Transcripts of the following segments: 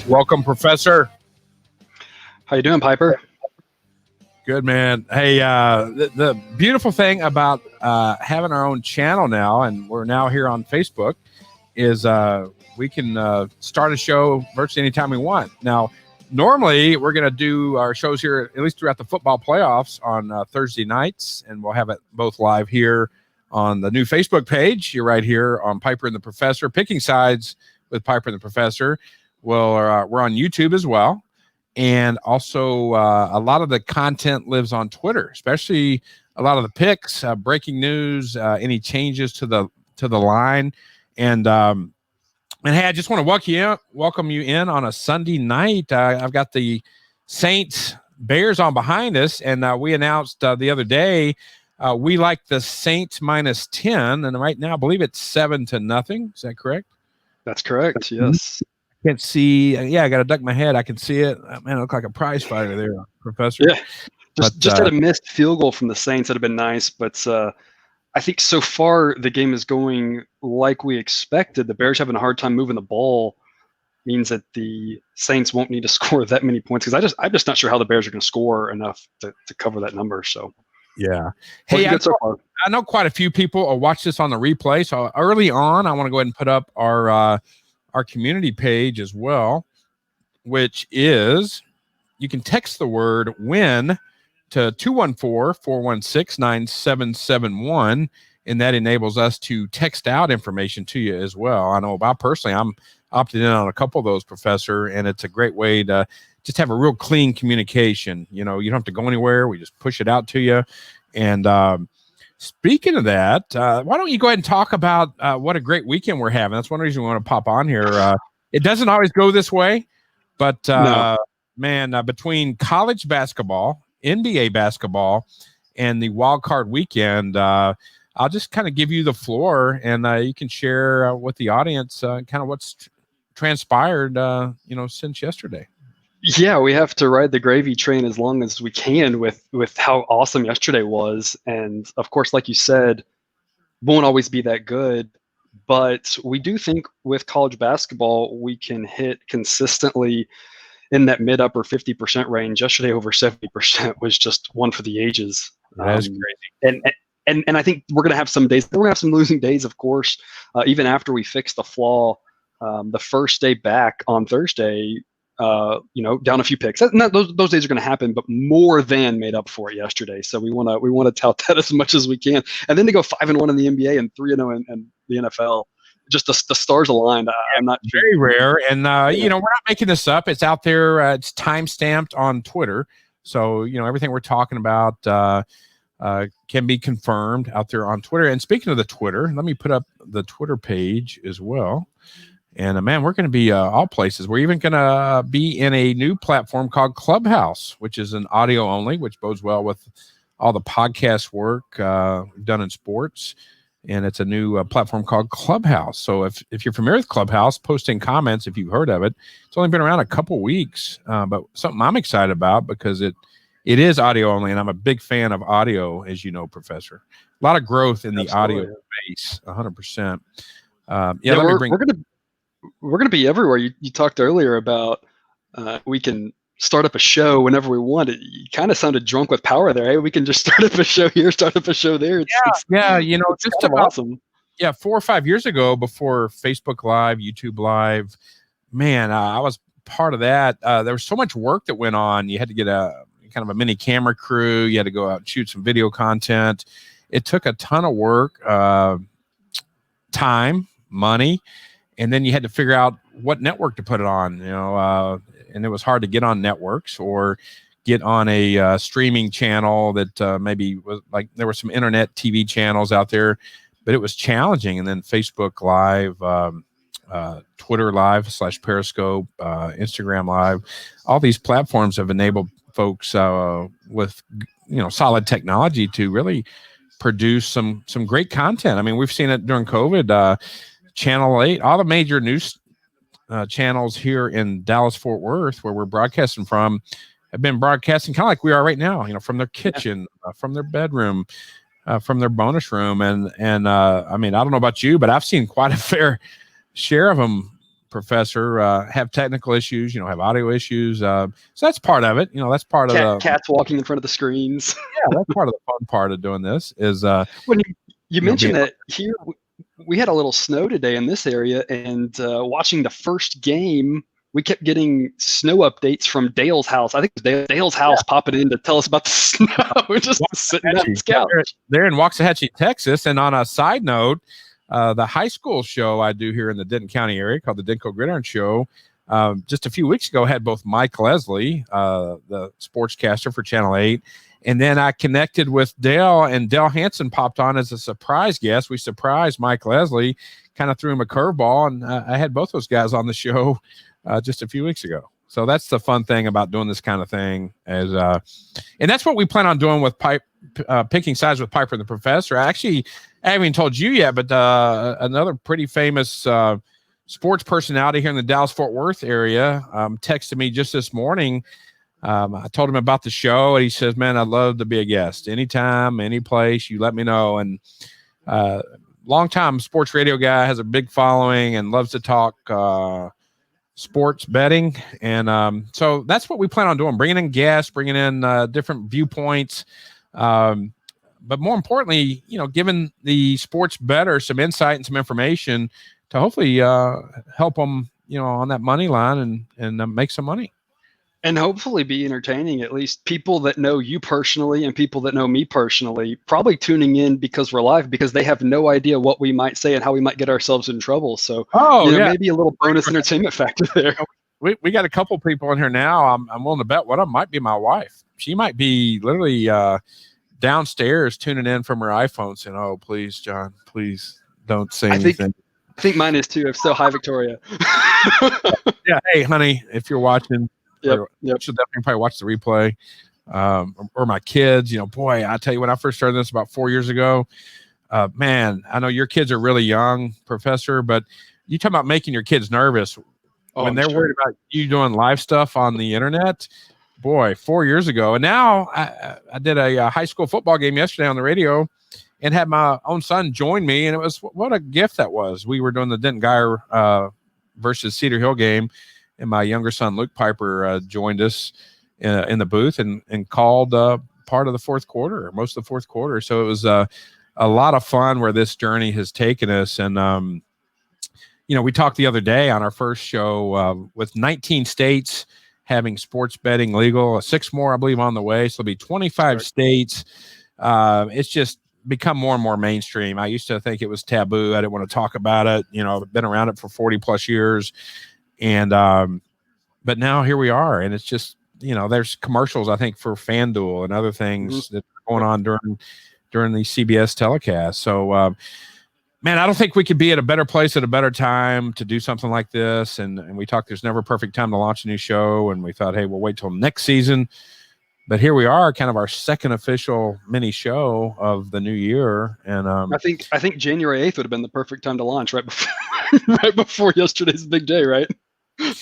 Welcome, Professor. How you doing, Piper? Good, man. Hey, the beautiful thing about having our own channel now, and we're now here on Facebook, is we can start a show virtually anytime we want. Now, normally we're going to do our shows here, at least throughout the football playoffs, on Thursday nights, and we'll have it both live here on the new Facebook page. You're right here on Piper and the Professor, Picking Sides with Piper and the Professor. Well, we're on YouTube as well. And also a lot of the content lives on Twitter, especially a lot of the picks, breaking news, any changes to the line. And hey, I just want to welcome you in on a Sunday night. I've got the Saints Bears on behind us, and we announced the other day we like the Saints minus 10, and right now I believe it's 7-0. Is that correct? That's correct. Yes. Can't see. I got to duck my head. I can see it. Man, I look like a prize fighter there, Professor. Yeah. Just had a missed field goal from the Saints. That'd have been nice, but I think so far the game is going like we expected. The Bears having a hard time moving the ball means that the Saints won't need to score that many points, because I'm just not sure how the Bears are going to score enough to cover that number. So yeah. Hey, I know quite a few people will watch this on the replay. So early on, I want to go ahead and put up our community page as well, which is, you can text the word win to 214-416-9771, and that enables us to text out information to you as well. I know about personally, I'm opted in on a couple of those, Professor, and it's a great way to just have a real clean communication. You know, you don't have to go anywhere. We just push it out to you. And speaking of that, why don't you go ahead and talk about what a great weekend we're having? That's one reason we want to pop on here. It doesn't always go this way, but no. man, between college basketball, NBA basketball, and the Wildcard weekend, I'll just kind of give you the floor, and you can share with the audience kind of what's transpired, since yesterday. Yeah, we have to ride the gravy train as long as we can with how awesome yesterday was. And of course, like you said, won't always be that good. But we do think with college basketball, we can hit consistently in that mid upper 50% range. Yesterday, over 70% was just one for the ages. That's crazy. And I think we're going to have some days. We're going to have some losing days, of course, even after we fix the flaw. The first day back on Thursday, down a few picks. Those days are going to happen, but more than made up for it yesterday. So we want to tout that as much as we can, and then to go 5-1 in the NBA and 3-0 in the NFL. Just the stars aligned. I'm not very rare, and we're not making this up. It's out there. It's time stamped on Twitter, so everything we're talking about can be confirmed out there on Twitter. And speaking of the Twitter, let me put up the Twitter page as well. And man, we're going to be all places. We're even going to be in a new platform called Clubhouse, which is an audio only, which bodes well with all the podcast work we've done in sports. And it's a new platform called Clubhouse. So if you're familiar with Clubhouse, post in comments if you've heard of it. It's only been around a couple weeks, but something I'm excited about because it is audio only, and I'm a big fan of audio, as you know, Professor. A lot of growth in the audio space, 100%. We're gonna be everywhere. You talked earlier about we can start up a show whenever we want. You kind of sounded drunk with power there. Hey, we can just start up a show here, start up a show there. It's just about awesome. 4 or 5 years ago, before Facebook Live, YouTube Live, man, I was part of that. There was so much work that went on. You had to get a kind of a mini camera crew. You had to go out and shoot some video content. It took a ton of work, time, money. And then you had to figure out what network to put it on, and it was hard to get on networks or get on a streaming channel that maybe was like, there were some internet TV channels out there, but it was challenging. And then Facebook Live, Twitter Live / Periscope, Instagram Live, all these platforms have enabled folks with, solid technology to really produce some great content. I mean, we've seen it during COVID. Channel 8, all the major news channels here in Dallas-Fort Worth, where we're broadcasting from, have been broadcasting kind of like we are right now, from their kitchen, from their bedroom, from their bonus room. And I mean, I don't know about you, but I've seen quite a fair share of them, Professor, have technical issues, have audio issues. So that's part of it. That's part of the cats walking in front of the screens. Yeah, that's part of the fun part of doing this is when you mentioned that here. We had a little snow today in this area, and watching the first game, we kept getting snow updates from Dale's house. I think it was Dale's house popping in to tell us about the snow. We're just sitting on his couch. They're in Waxahachie, Texas. And on a side note, the high school show I do here in the Denton County area called the Denko Gridiron Show, just a few weeks ago had both Mike Leslie, the sportscaster for Channel 8, and then I connected with Dale, and Dale Hansen popped on as a surprise guest. We surprised Mike Leslie, kind of threw him a curveball, and I had both those guys on the show just a few weeks ago. So that's the fun thing about doing this kind of thing. And that's what we plan on doing with picking sides with Piper and the Professor. I haven't even told you yet, but another pretty famous sports personality here in the Dallas-Fort Worth area texted me just this morning. I told him about the show, and he says, man, I'd love to be a guest anytime, any place, you let me know. And longtime sports radio guy, has a big following and loves to talk sports betting. And so that's what we plan on doing, bringing in guests, bringing in different viewpoints. But more importantly, giving the sports bettor some insight and some information to hopefully help them, on that money line and make some money. And hopefully be entertaining, at least people that know you personally and people that know me personally, probably tuning in because we're live, because they have no idea what we might say and how we might get ourselves in trouble. So maybe a little bonus entertainment factor there. We got a couple people in here now. I'm willing to bet one of them might be my wife. She might be literally downstairs tuning in from her iPhone saying, oh, please, John, please don't say anything. I think mine is too. If so, hi, Victoria. Yeah. Hey, honey, if you're watching, Should definitely probably watch the replay. Or my kids, boy, I tell you, when I first started this about 4 years ago, man, I know your kids are really young, Professor, but you talk about making your kids nervous when they're worried about you doing live stuff on the internet. Boy, 4 years ago. And now I did a high school football game yesterday on the radio and had my own son join me. And it was, what a gift that was. We were doing the Denton Guyer versus Cedar Hill game. And my younger son, Luke Piper, joined us in the booth and called part of the fourth quarter, or most of the fourth quarter. So it was a lot of fun where this journey has taken us. And, we talked the other day on our first show with 19 states having sports betting legal, 6 more, I believe, on the way. So it'll be 25 states. It's just become more and more mainstream. I used to think it was taboo. I didn't want to talk about it. I've been around it for 40 plus years. And, but now here we are. And it's just, there's commercials, I think, for FanDuel and other things that are going on during the CBS telecast. So, man, I don't think we could be at a better place at a better time to do something like this. And we talked, there's never a perfect time to launch a new show. And we thought, hey, we'll wait till next season. But here we are, kind of our second official mini show of the new year. And I think January 8th would have been the perfect time to launch, right before yesterday's big day, right?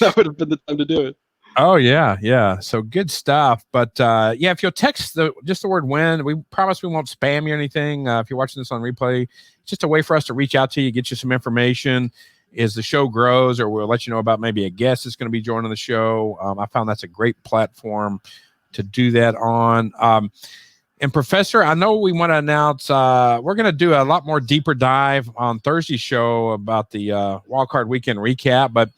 That would have been the time to do it. Oh, yeah. So good stuff. But, if you'll text just the word win, we promise we won't spam you or anything. If you're watching this on replay, it's just a way for us to reach out to you, get you some information as the show grows, or we'll let you know about maybe a guest that's going to be joining the show. I found that's a great platform to do that on. And Professor, I know we want to announce we're going to do a lot more deeper dive on Thursday's show about the Wildcard Weekend recap, but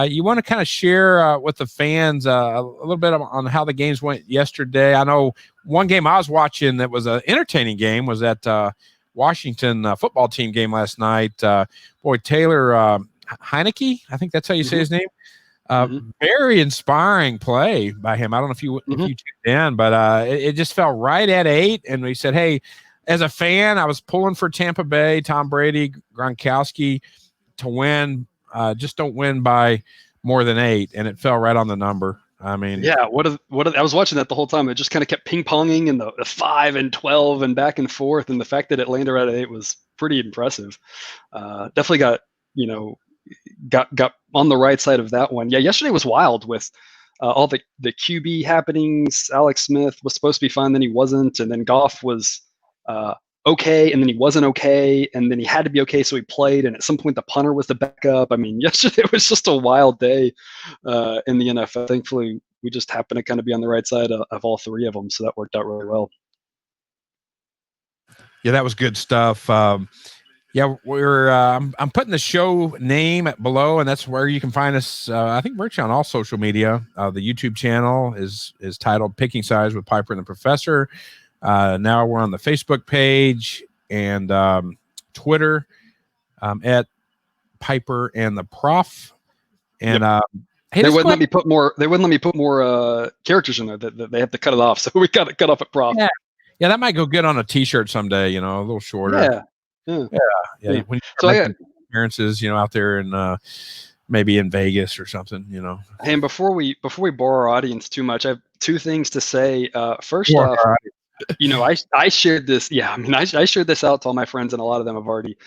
you want to kind of share with the fans a little bit on how the games went yesterday. I know one game I was watching that was an entertaining game was that Washington football team game last night. Taylor Heineke, I think that's how you say his name. Very inspiring play by him. I don't know if you tuned in, but it just fell right at 8. And we said, hey, as a fan, I was pulling for Tampa Bay, Tom Brady, Gronkowski to win. Just don't win by more than 8, and it fell right on the number. I mean, yeah. I was watching that the whole time. It just kind of kept ping ponging in the 5 and 12 and back and forth, and the fact that it landed right at 8 was pretty impressive. Definitely got on the right side of that one. Yeah, yesterday was wild with all the QB happenings. Alex Smith was supposed to be fine, then he wasn't, and then Goff was okay, and then he wasn't okay, and then he had to be okay, so he played, and at some point the punter was the backup. I mean, yesterday was just a wild day in the NFL. Thankfully, we just happened to kind of be on the right side of all 3 of them, so that worked out really well. Yeah, that was good stuff. We're I'm putting the show name below, and that's where you can find us. I think virtually on all social media. The YouTube channel is titled Picking Sides with Piper and the Professor. Now we're on the Facebook page and Twitter at Piper and the Prof. And hey, they wouldn't let me put more. They wouldn't let me put more characters in there. That they have to cut it off. So we got it cut off at Prof. Yeah, that might go good on a T-shirt someday. A little shorter. Yeah. When you make appearances, out there and maybe in Vegas or something, Hey, and before we bore our audience too much, I have 2 things to say. First off, I shared this. Yeah, I mean, I shared this out to all my friends, and a lot of them have already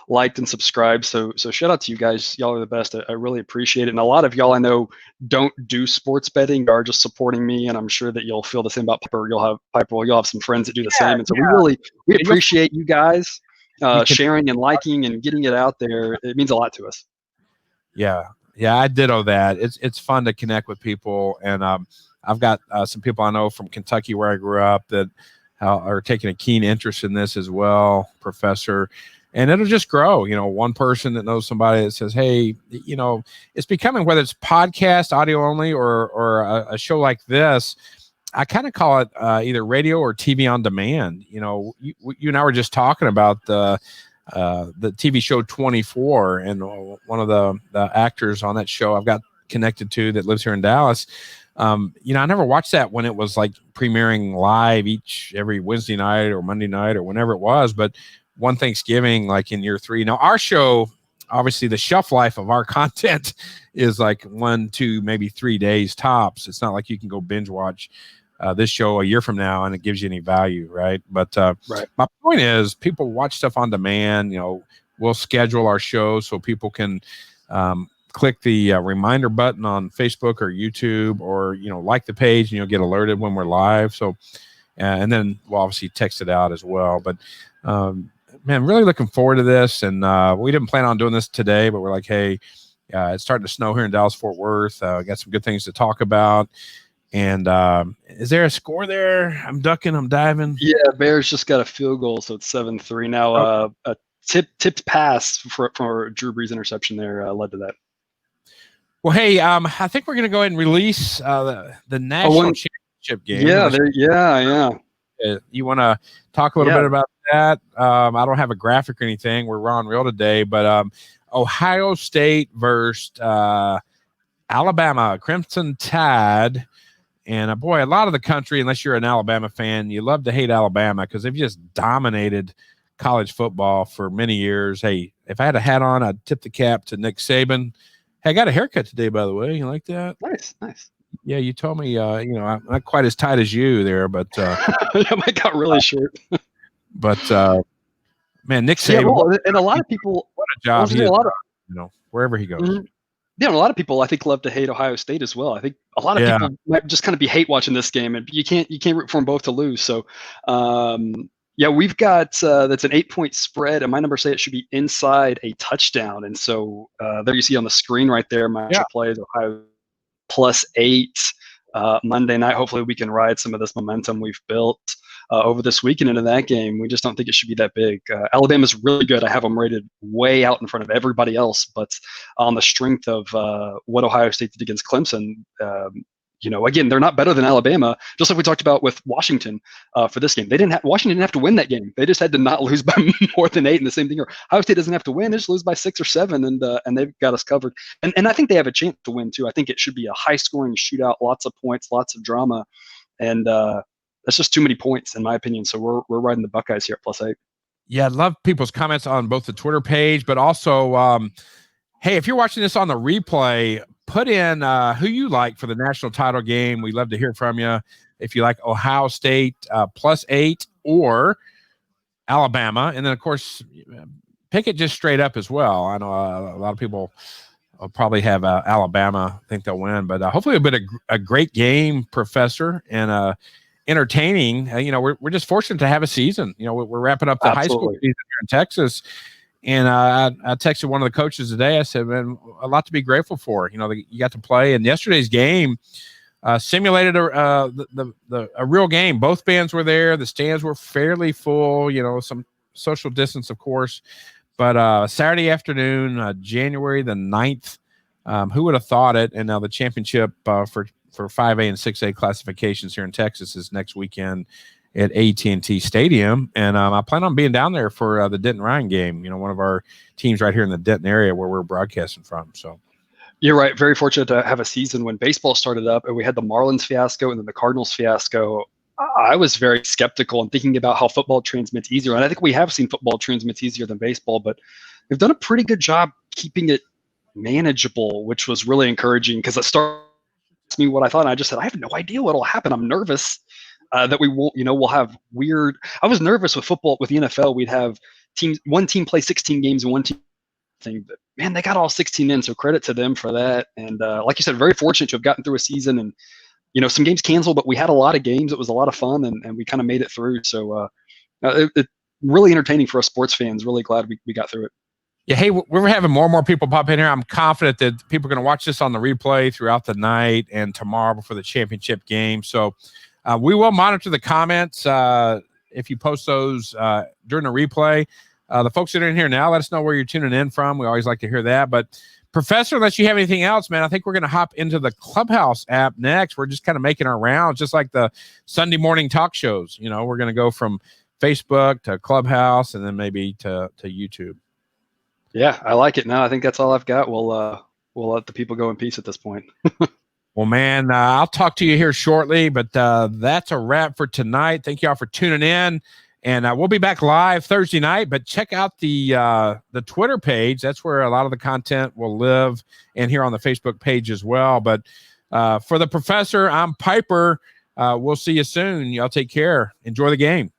liked and subscribed. So shout out to you guys. Y'all are the best. I really appreciate it. And a lot of y'all I know don't do sports betting, are just supporting me, and I'm sure that you'll feel the same about Piper. You'll have some friends that do the same, and so we appreciate you guys sharing and liking and getting it out there. It means a lot to us. Yeah, I ditto that. It's fun to connect with people, and I've got some people I know from Kentucky where I grew up that are taking a keen interest in this as well, Professor. And it'll just grow. One person that knows somebody that says, hey, it's becoming, whether it's podcast, audio only, or a show like this, I kind of call it either radio or TV on demand. You and I were just talking about the TV show 24, and one of the actors on that show I've got connected to that lives here in Dallas. I never watched that when it was like premiering live every Wednesday night or Monday night or whenever it was. But one Thanksgiving, like in year 3. Now our show obviously the shelf life of our content is like 1, 2, maybe 3 days tops. It's not like you can go binge watch this show a year from now and it gives you any value, right? But my point is, people watch stuff on demand. We'll schedule our show so people can click the reminder button on Facebook or YouTube, or like the page, and you'll get alerted when we're live. So and then we'll obviously text it out as well. But man, really looking forward to this. And we didn't plan on doing this today, but we're like, hey, it's starting to snow here in Dallas-Fort Worth. Got some good things to talk about. And is there a score there? I'm ducking, I'm diving. Yeah, Bears just got a field goal, so it's 7-3 now. A tipped pass for Drew Brees interception there led to that. Well, hey, I think we're going to go ahead and release the national championship game. Yeah. You want to talk a little bit about that? I don't have a graphic or anything. We're raw and real today, but Ohio State versus Alabama, Crimson Tide. And boy, a lot of the country, unless you're an Alabama fan, you love to hate Alabama because they've just dominated college football for many years. Hey, if I had a hat on, I'd tip the cap to Nick Saban. Hey, I got a haircut today, by the way. You like that? Nice. Yeah, you told me, I'm not quite as tight as you there, but I got really short. But man, Nick Saban, and a lot of people, what a job he is, wherever he goes. Mm-hmm. Yeah, and a lot of people I think love to hate Ohio State as well. I think a lot of people might just kind of be hate watching this game, and you can't root for them both to lose. So, we've got that's an 8-point spread, and my numbers say it should be inside a touchdown. And so there you see on the screen right there, my play is Ohio +8 Monday night. Hopefully, we can ride some of this momentum we've built over this weekend into that game. We just don't think it should be that big. Alabama's really good. I have them rated way out in front of everybody else, but on the strength of what Ohio State did against Clemson, again, they're not better than Alabama. Just like we talked about with Washington for this game, Washington didn't have to win that game. They just had to not lose by more than 8. And the same thing here, Ohio State doesn't have to win; they just lose by 6 or 7, and they've got us covered. And I think they have a chance to win too. I think it should be a high-scoring shootout, lots of points, lots of drama, and that's just too many points in my opinion. So we're riding the Buckeyes here at +8. Yeah, I love people's comments on both the Twitter page, but also, hey, if you're watching this on the replay, put in who you like for the national title game. We'd love to hear from you. If you like Ohio State +8 or Alabama, and then of course pick it just straight up as well. I know a lot of people will probably have Alabama think they'll win, but hopefully it'll be a great game, Professor, and entertaining. We're just fortunate to have a season. We're wrapping up the high school season here in Texas. And I texted one of the coaches today. I said, man, a lot to be grateful for. You got to play. And yesterday's game simulated a real game. Both bands were there. The stands were fairly full, some social distance, of course. But Saturday afternoon, January the 9th, who would have thought it? And now the championship for 5A and 6A classifications here in Texas is next weekend at AT&T Stadium, and I plan on being down there for the Denton-Ryan game. One of our teams right here in the Denton area where we're broadcasting from. So, you're right. Very fortunate to have a season when baseball started up, and we had the Marlins fiasco and then the Cardinals fiasco. I was very skeptical and thinking about how football transmits easier, and I think we have seen football transmits easier than baseball, but they've done a pretty good job keeping it manageable, which was really encouraging because it started me what I thought, and I just said, I have no idea what will happen. I'm nervous that we won't, we'll have weird. I was nervous with football, with the NFL. We'd have one team play 16 games and one team thing, but man, they got all 16 in. So credit to them for that. And like you said, very fortunate to have gotten through a season, and some games canceled, but we had a lot of games. It was a lot of fun, and we kind of made it through. So it really entertaining for us sports fans. Really glad we got through it. Yeah, hey, we're having more and more people pop in here. I'm confident that people are going to watch this on the replay throughout the night and tomorrow before the championship game. So we will monitor the comments if you post those during the replay. The folks that are in here now, let us know where you're tuning in from. We always like to hear that. But, Professor, unless you have anything else, man, I think we're going to hop into the Clubhouse app next. We're just kind of making our rounds, just like the Sunday morning talk shows. We're going to go from Facebook to Clubhouse and then maybe to YouTube. Yeah, I like it. No, I think that's all I've got. We'll let the people go in peace at this point. Well, man, I'll talk to you here shortly, but that's a wrap for tonight. Thank you all for tuning in. And we'll be back live Thursday night, but check out the Twitter page. That's where a lot of the content will live, and here on the Facebook page as well. But for the professor, I'm Piper. We'll see you soon. Y'all take care. Enjoy the game.